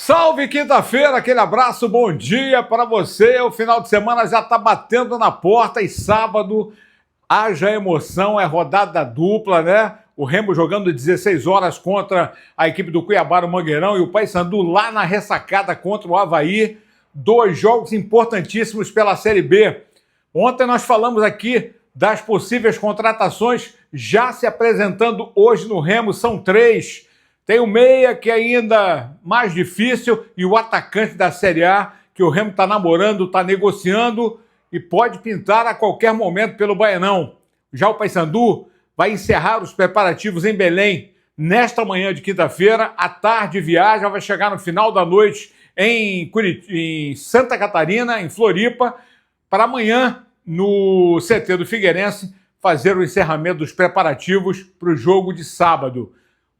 Salve quinta-feira, aquele abraço, bom dia para você. O final de semana já está batendo na porta e sábado haja emoção, é rodada dupla, né? O Remo jogando 16 horas contra a equipe do Cuiabá no Mangueirão e o Paysandu lá na ressacada contra o Avaí. Dois jogos importantíssimos pela Série B. Ontem nós falamos aqui das possíveis contratações já se apresentando hoje no Remo, são três. Tem o meia, que é ainda mais difícil, e o atacante da Série A, que o Remo está namorando, está negociando e pode pintar a qualquer momento pelo Baianão. Já o Paysandu vai encerrar os preparativos em Belém nesta manhã de quinta-feira. À tarde viaja, vai chegar no final da noite em Santa Catarina, em Floripa, para amanhã, no CT do Figueirense, fazer o encerramento dos preparativos para o jogo de sábado.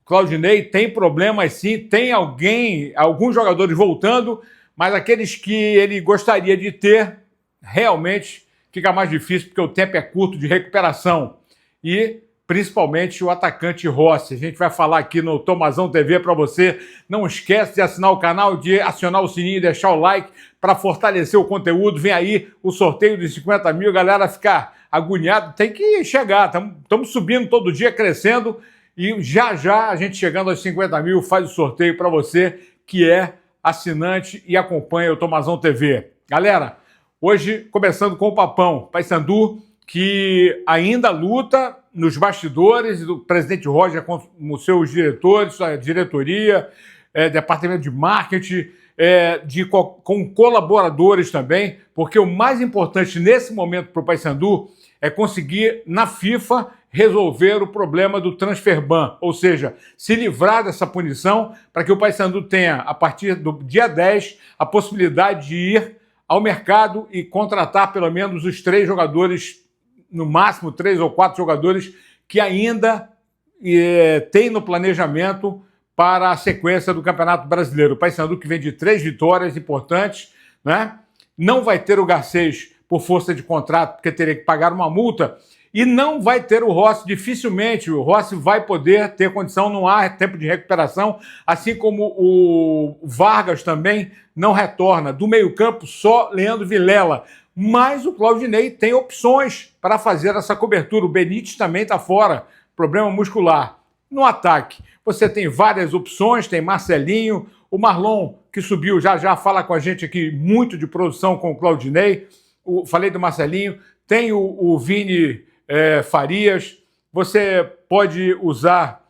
Claudinei tem problemas sim, tem alguns jogadores voltando, mas aqueles que ele gostaria de ter, realmente fica mais difícil, porque o tempo é curto de recuperação. E principalmente o atacante Rossi. A gente vai falar aqui no Tomazão TV para você. Não esquece de assinar o canal, de acionar o sininho e deixar o like para fortalecer o conteúdo. Vem aí o sorteio de 50 mil, galera ficar agoniado. Tem que chegar, estamos subindo todo dia, crescendo. E já já a gente chegando aos 50 mil faz o sorteio para você que é assinante e acompanha o Tomazão TV. Galera, hoje começando com o Papão, Paysandu, que ainda luta nos bastidores, do presidente Roger com os seus diretores, a diretoria, departamento de marketing, com colaboradores também, porque o mais importante nesse momento para o Paysandu é conseguir, na FIFA, resolver o problema do transfer ban, ou seja, se livrar dessa punição para que o Paysandu tenha, a partir do dia 10, a possibilidade de ir ao mercado e contratar pelo menos os 3 jogadores, no máximo 3 ou 4 jogadores, que ainda tem no planejamento para a sequência do Campeonato Brasileiro. O Paysandu que vem de 3 vitórias importantes, né? Não vai ter o Garcês por força de contrato, porque teria que pagar uma multa, e não vai ter o Rossi, dificilmente o Rossi vai poder ter condição, não há tempo de recuperação, assim como o Vargas também não retorna. Do meio-campo, só Leandro Vilela. Mas o Claudinei tem opções para fazer essa cobertura. O Benítez também está fora, problema muscular. No ataque, você tem várias opções, tem Marcelinho, o Marlon, que subiu, já fala com a gente aqui, muito de produção com o Claudinei. Falei do Marcelinho, tem o Vini Farias, você pode usar,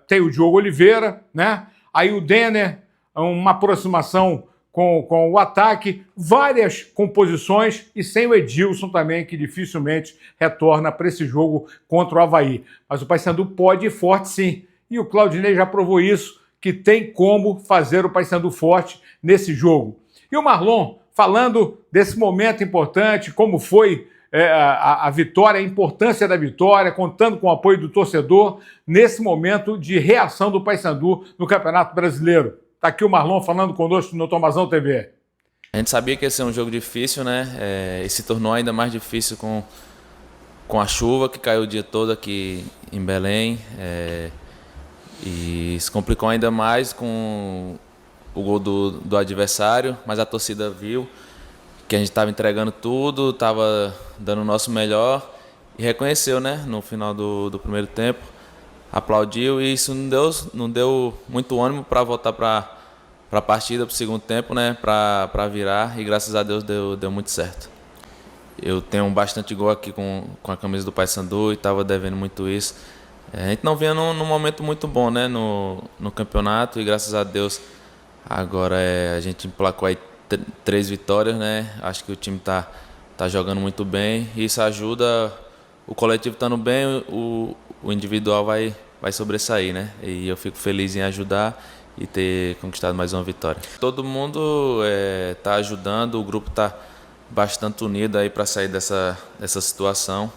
tem o Diogo Oliveira, né? Aí o Denner, uma aproximação com o ataque, várias composições e sem o Edilson também, que dificilmente retorna para esse jogo contra o Avaí. Mas o Paysandu pode ir forte sim, e o Claudinei já provou isso, que tem como fazer o Paysandu forte nesse jogo. E o Marlon, falando desse momento importante, como foi a vitória, a importância da vitória, contando com o apoio do torcedor nesse momento de reação do Paysandu no Campeonato Brasileiro. Está aqui o Marlon falando conosco no Tomazão TV. A gente sabia que ia ser um jogo difícil, né? E se tornou ainda mais difícil com a chuva que caiu o dia todo aqui em Belém. E se complicou ainda mais com o gol do adversário, mas a torcida viu que a gente estava entregando tudo, estava dando o nosso melhor e reconheceu, né, no final do primeiro tempo, aplaudiu e isso não deu muito ânimo para voltar para a partida, para o segundo tempo, né, para virar, e graças a Deus deu muito certo. Eu tenho bastante gol aqui com a camisa do Paysandu e estava devendo muito isso. A gente não vinha num momento muito bom, né, no campeonato, e graças a Deus agora a gente emplacou aí 3 vitórias, né? Acho que o time tá jogando muito bem e isso ajuda, o coletivo estando bem, o individual vai sobressair, né? E eu fico feliz em ajudar e ter conquistado mais uma vitória. Todo mundo tá ajudando, o grupo tá bastante unido aí para sair dessa situação.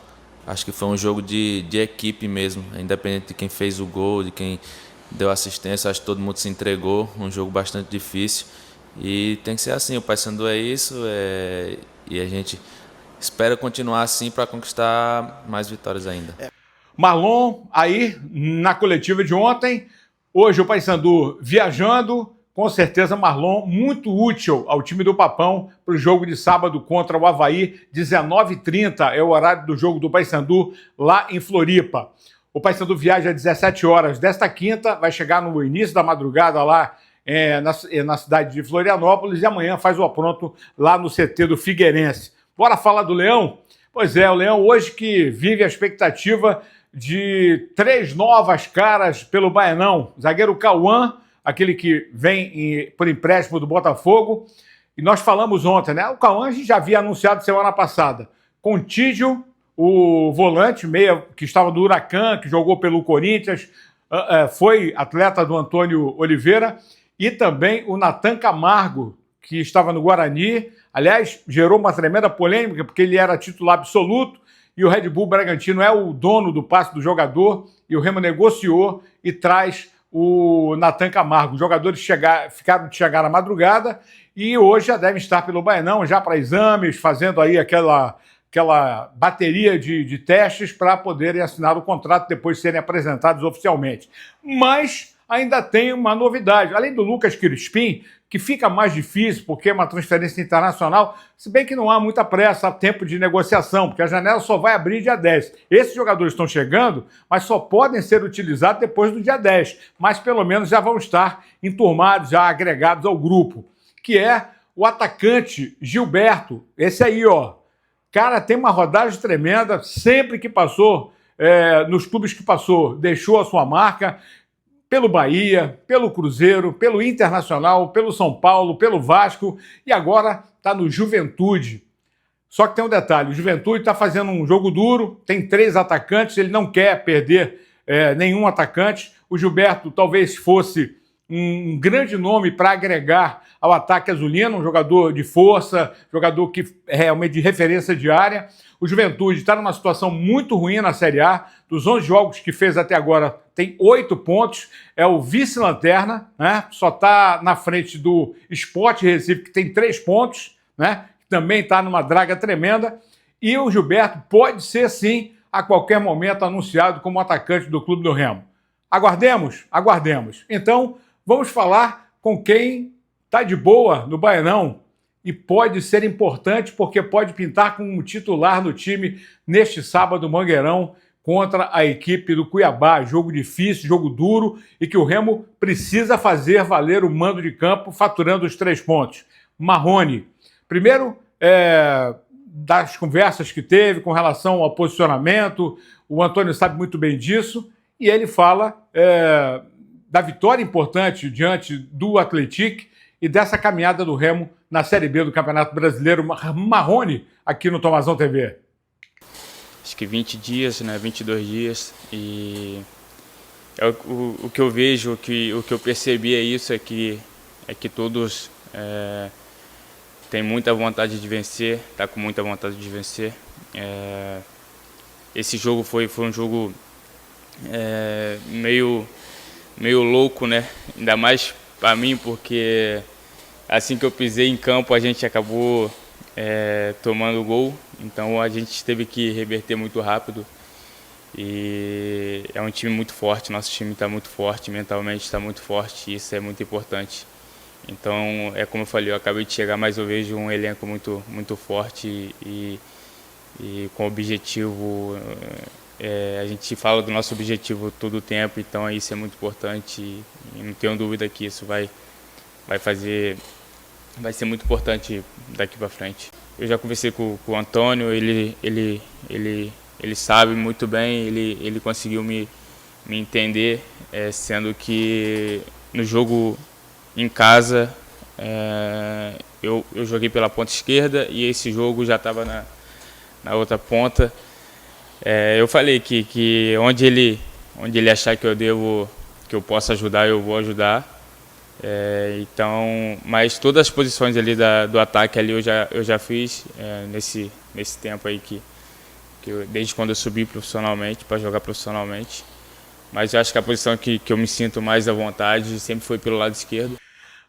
Acho que foi um jogo de equipe mesmo, independente de quem fez o gol, de quem deu assistência, acho que todo mundo se entregou, um jogo bastante difícil. E tem que ser assim, o Paysandu é isso, e a gente espera continuar assim para conquistar mais vitórias ainda. Marlon, aí na coletiva de ontem, hoje o Paysandu viajando, com certeza, Marlon, muito útil ao time do Papão para o jogo de sábado contra o Avaí, 19h30 é o horário do jogo do Paysandu lá em Floripa. O Paysandu viaja às 17 horas desta quinta, vai chegar no início da madrugada lá na cidade de Florianópolis e amanhã faz o apronto lá no CT do Figueirense. Bora falar do Leão? Pois é, o Leão hoje que vive a expectativa de 3 novas caras pelo Baianão. Zagueiro Cauã, aquele que vem por empréstimo do Botafogo. E nós falamos ontem, né? O Cauã a gente já havia anunciado semana passada. Contígio, o volante, meia que estava do Huracan, que jogou pelo Corinthians, foi atleta do Antônio Oliveira. E também o Natan Camargo, que estava no Guarani. Aliás, gerou uma tremenda polêmica, porque ele era titular absoluto e o Red Bull Bragantino é o dono do passe do jogador e o Remo negociou e traz o Natan Camargo. Os jogadores ficaram de chegar na madrugada e hoje já devem estar pelo Baianão, já para exames, fazendo aí aquela bateria de testes para poderem assinar o contrato depois de serem apresentados oficialmente. Mas ainda tem uma novidade. Além do Lucas Crispim, que fica mais difícil porque é uma transferência internacional, se bem que não há muita pressa, há tempo de negociação, porque a janela só vai abrir dia 10. Esses jogadores estão chegando, mas só podem ser utilizados depois do dia 10. Mas pelo menos já vão estar enturmados, já agregados ao grupo, que é o atacante Gilberto. Esse aí, ó. Cara, tem uma rodagem tremenda, sempre que passou, nos clubes que passou, deixou a sua marca, pelo Bahia, pelo Cruzeiro, pelo Internacional, pelo São Paulo, pelo Vasco e agora está no Juventude. Só que tem um detalhe, o Juventude está fazendo um jogo duro, tem 3 atacantes, ele não quer perder nenhum atacante. O Gilberto talvez fosse um grande nome para agregar ao ataque azulino, um jogador de força, jogador que é realmente de referência diária. O Juventude está numa situação muito ruim na Série A. Dos 11 jogos que fez até agora, tem 8 pontos. É o vice-lanterna, né? Só está na frente do Sport Recife, que tem 3 pontos, né? Que também está numa draga tremenda. E o Gilberto pode ser, sim, a qualquer momento anunciado como atacante do Clube do Remo. Aguardemos? Aguardemos. Então, vamos falar com quem está de boa no Baianão e pode ser importante porque pode pintar como um titular no time neste sábado Mangueirão contra a equipe do Cuiabá. Jogo difícil, jogo duro e que o Remo precisa fazer valer o mando de campo faturando os 3 pontos. Marrone, primeiro das conversas que teve com relação ao posicionamento, o Antônio sabe muito bem disso e ele fala da vitória importante diante do Atlético e dessa caminhada do Remo na Série B do Campeonato Brasileiro. Marrone, aqui no Tomazão TV. Acho que 20 dias, né? 22 dias. E o que eu vejo, o que eu percebi é que todos têm muita vontade de vencer, tá com muita vontade de vencer. Esse jogo foi um jogo meio louco, né? Ainda mais para mim, porque assim que eu pisei em campo a gente acabou tomando gol, então a gente teve que reverter muito rápido e é um time muito forte, nosso time está muito forte, mentalmente está muito forte e isso é muito importante. Então, como eu falei, eu acabei de chegar, mas eu vejo um elenco muito, muito forte e com objetivo. A gente fala do nosso objetivo todo o tempo, então isso é muito importante e não tenho dúvida que isso vai ser muito importante daqui para frente. Eu já conversei com o Antônio, ele sabe muito bem, ele conseguiu me entender, sendo que no jogo em casa eu joguei pela ponta esquerda e esse jogo já estava na outra ponta. Eu falei que onde ele achar que eu possa ajudar, eu vou ajudar. Então, mas todas as posições ali do ataque ali eu já fiz nesse tempo aí desde quando eu subi profissionalmente, para jogar profissionalmente. Mas eu acho que a posição que eu me sinto mais à vontade sempre foi pelo lado esquerdo.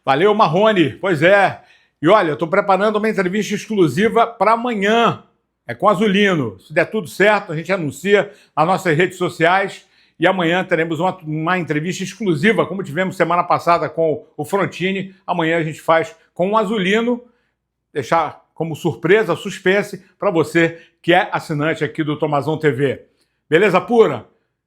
Valeu, Marrone. Pois é. E olha, eu estou preparando uma entrevista exclusiva para amanhã. É com o Azulino. Se der tudo certo, a gente anuncia nas nossas redes sociais. E amanhã teremos uma entrevista exclusiva, como tivemos semana passada com o Frontini. Amanhã a gente faz com um azulino, deixar como surpresa, suspense, para você que é assinante aqui do Tomazão TV. Beleza pura?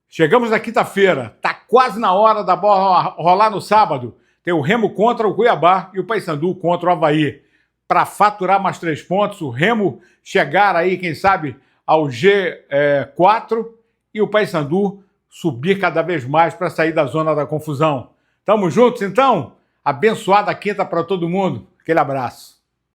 Chegamos na quinta-feira, tá quase na hora da bola rolar no sábado. Tem o Remo contra o Cuiabá e o Paysandu contra o Avaí. Para faturar mais 3 pontos, o Remo chegar aí, quem sabe, ao G4 e o Paysandu subir cada vez mais para sair da zona da confusão. Tamo juntos, então? Abençoada quinta para todo mundo. Aquele abraço.